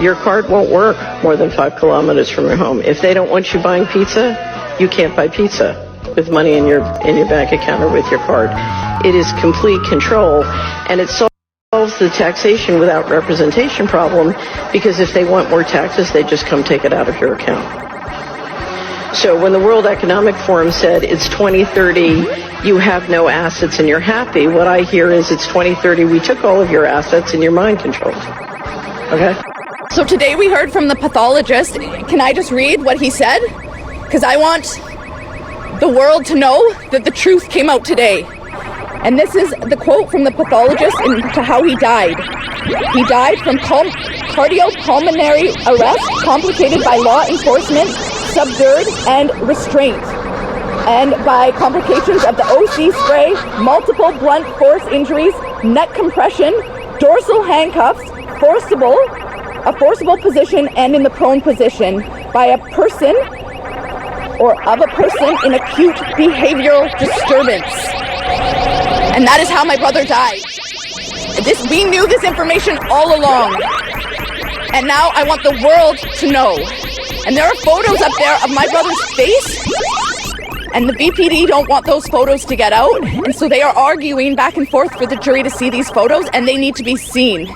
Your card won't work more than 5 kilometers from your home. If they don't want you buying pizza, you can't buy pizza with money in your bank account or with your card. It is complete control, and it solves the taxation without representation problem, because if they want more taxes, they just come take it out of your account. So when the World Economic Forum said it's 2030, you have no assets and you're happy, what I hear is it's 2030, we took all of your assets and you're mind controlled. Okay? So today we heard from the pathologist. Can I just read what he said? Because I want the world to know that the truth came out today. And this is the quote from the pathologist into how he died. He died from cardiopulmonary arrest complicated by law enforcement, subdued and restraint, and by complications of the OC spray, multiple blunt force injuries, neck compression, dorsal handcuffs, a forcible position and in the prone position by a person or of a person in acute behavioral disturbance. And that is how my brother died. We knew this information all along. And now I want the world to know. And there are photos up there of my brother's face. And the BPD don't want those photos to get out. And so they are arguing back and forth for the jury to see these photos, and they need to be seen.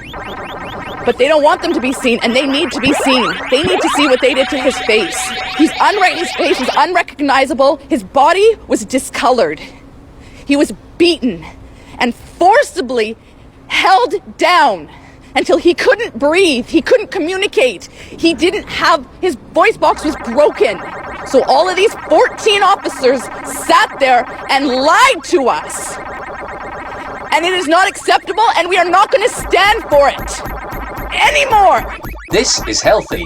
But they don't want them to be seen, and they need to be seen. They need to see what they did to his face. His face was unrecognizable. His body was discolored. He was beaten and forcibly held down until he couldn't breathe. He couldn't communicate. His voice box was broken. So all of these 14 officers sat there and lied to us. And it is not acceptable, and we are not going to stand for it anymore. This is Healthy.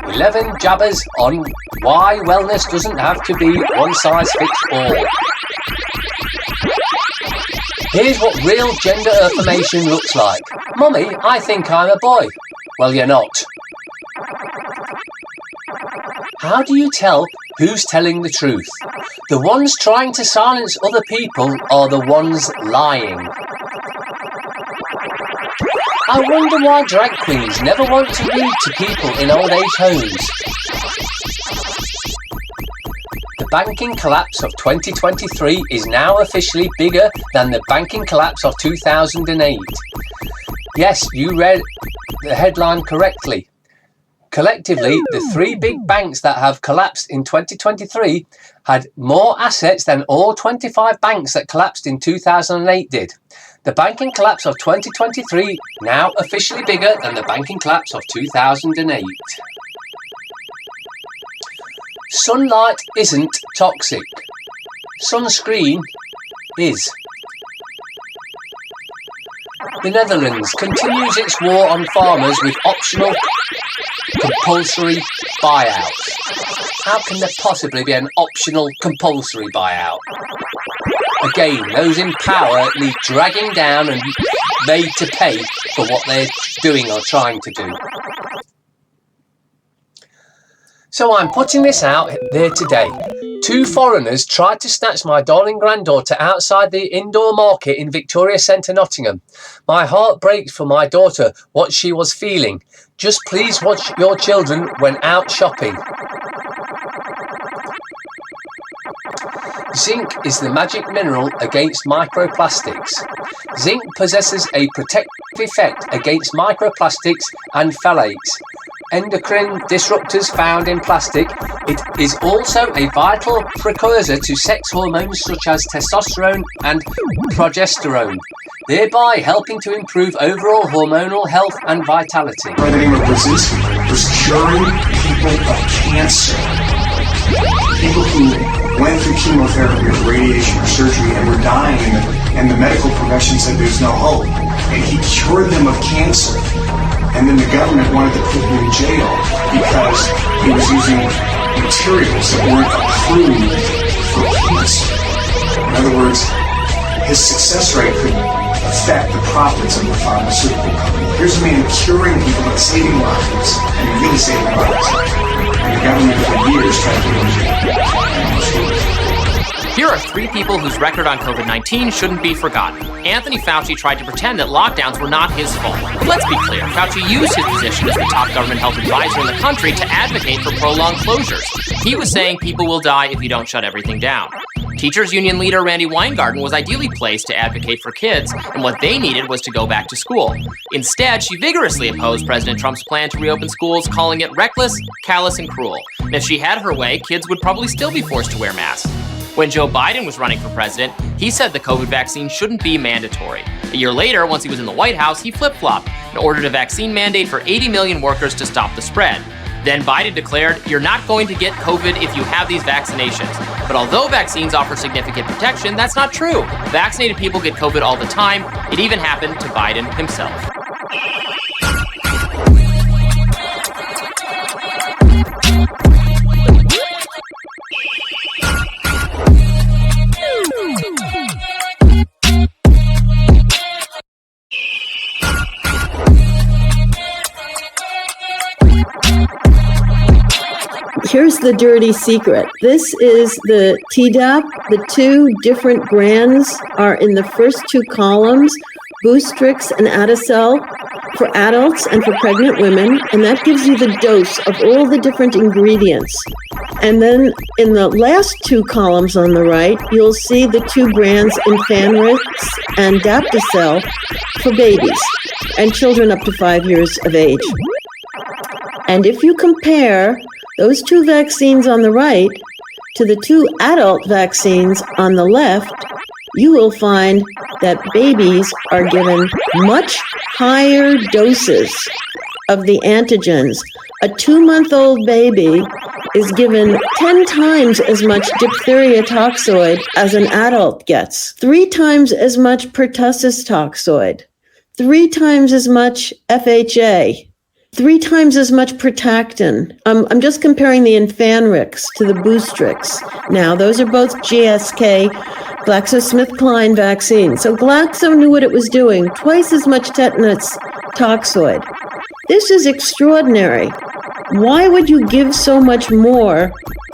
11 jabbers on why wellness doesn't have to be one size fits all. Here's what real gender affirmation looks like. Mummy, I think I'm a boy. Well, you're not. How do you tell who's telling the truth? The ones trying to silence other people are the ones lying. I wonder why drag queens never want to read to people in old age homes. The banking collapse of 2023 is now officially bigger than the banking collapse of 2008. Yes, you read the headline correctly. Collectively, the 3 big banks that have collapsed in 2023 had more assets than all 25 banks that collapsed in 2008 did. The banking collapse of 2023 now officially bigger than the banking collapse of 2008. Sunlight isn't toxic. Sunscreen is. The Netherlands continues its war on farmers with optional compulsory buyouts. How can there possibly be an optional compulsory buyout? Again, those in power need dragging down and made to pay for what they're doing or trying to do. So I'm putting this out there today. 2 foreigners tried to snatch my darling granddaughter outside the indoor market in Victoria Centre, Nottingham. My heart breaks for my daughter, what she was feeling. Just please watch your children when out shopping. Zinc is the magic mineral against microplastics. Zinc possesses a protective effect against microplastics and phthalates, endocrine disruptors found in plastic. It is also a vital precursor to sex hormones such as testosterone and progesterone, thereby helping to improve overall hormonal health and vitality. By the name of Brzezinski was curing people of cancer. People who went through chemotherapy or radiation or surgery and were dying, and the medical profession said there's no hope. And he cured them of cancer. And then the government wanted to put him in jail because he was using materials that weren't approved for cancer. In other words, his success rate could affect the profits of the pharmaceutical company. Here's a man curing people and saving lives, and really saving lives. And the government for years tried to put him in jail. Here are 3 people whose record on COVID-19 shouldn't be forgotten. Anthony Fauci tried to pretend that lockdowns were not his fault. But let's be clear, Fauci used his position as the top government health advisor in the country to advocate for prolonged closures. He was saying people will die if you don't shut everything down. Teachers Union leader Randy Weingarten was ideally placed to advocate for kids, and what they needed was to go back to school. Instead, she vigorously opposed President Trump's plan to reopen schools, calling it reckless, callous, and cruel. And if she had her way, kids would probably still be forced to wear masks. When Joe Biden was running for president, he said the COVID vaccine shouldn't be mandatory. A year later, once he was in the White House, he flip-flopped and ordered a vaccine mandate for 80 million workers to stop the spread. Then Biden declared, "You're not going to get COVID if you have these vaccinations." But although vaccines offer significant protection, that's not true. Vaccinated people get COVID all the time. It even happened to Biden himself. Here's the dirty secret. This is the Tdap. The 2 different brands are in the first 2 columns, Boostrix and Adacel for adults and for pregnant women, and that gives you the dose of all the different ingredients. And then in the last 2 columns on the right, you'll see the 2 brands Infanrix and Daptocel for babies and children up to 5 years of age. And if you compare those 2 vaccines on the right to the 2 adult vaccines on the left, you will find that babies are given much higher doses of the antigens. A 2-month-old baby is given 10 times as much diphtheria toxoid as an adult gets, 3 times as much pertussis toxoid, 3 times as much FHA, 3 times as much Protactin. I'm just comparing the Infanrix to the Boostrix. Now, those are both GSK, GlaxoSmithKline vaccines. So Glaxo knew what it was doing, twice as much tetanus toxoid. This is extraordinary. Why would you give so much more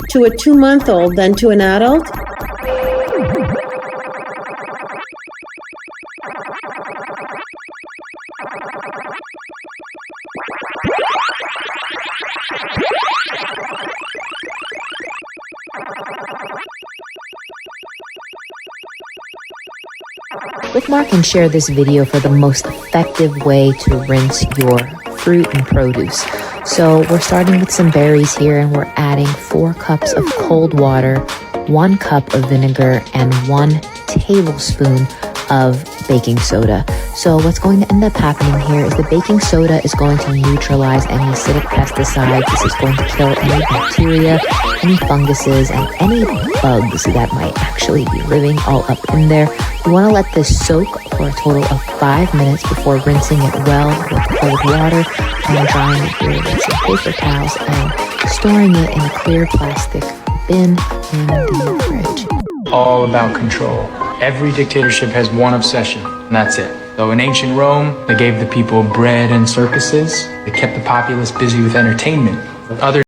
to a 2-month-old than to an adult? Bookmark and share this video for the most effective way to rinse your fruit and produce. So we're starting with some berries here, and we're adding 4 cups of cold water, 1 cup of vinegar, and 1 tablespoon of baking soda. So what's going to end up happening here is the baking soda is going to neutralize any acidic pesticides. This is going to kill any bacteria, any funguses, and any bugs that might actually be living all up in there. You want to let this soak for a total of 5 minutes before rinsing it well with cold water and drying it here with some paper towels and storing it in a clear plastic bin in the fridge. All about control. Every dictatorship has one obsession, and that's it. So in ancient Rome, they gave the people bread and circuses. They kept the populace busy with entertainment. Other